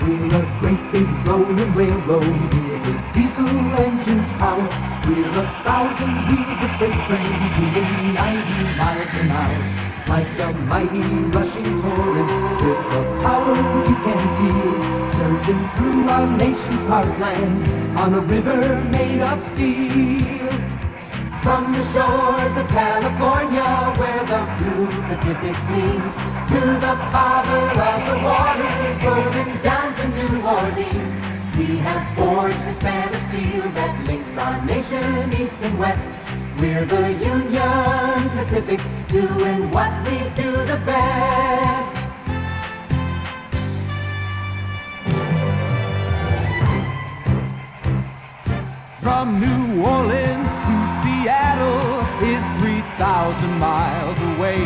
We're a great big rolling railroad with diesel engines power. We're 1,000 wheels of freight train moving 90 miles an hour. Like a mighty rushing torrent with the power you can feel, surging through our nation's heartland on a river made of steel. From the shores of California, where the blue Pacific gleams, to the father of the waters, rolling down to New Orleans, we have forged a span of steel that links our nation east and west. We're the Union Pacific, doing what we do the best. From New Orleans to Seattle is 3,000 miles away.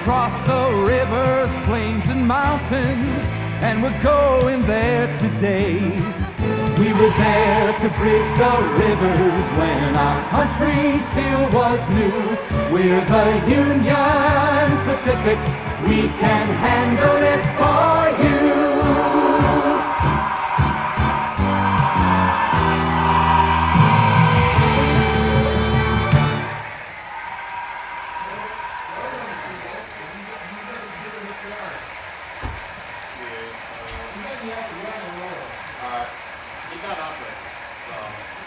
Across the rivers, plains and mountains, and we're going there today. We were there to bridge the rivers when our country still was new. We're the Union Pacific, we can handle this for you. He got off it, so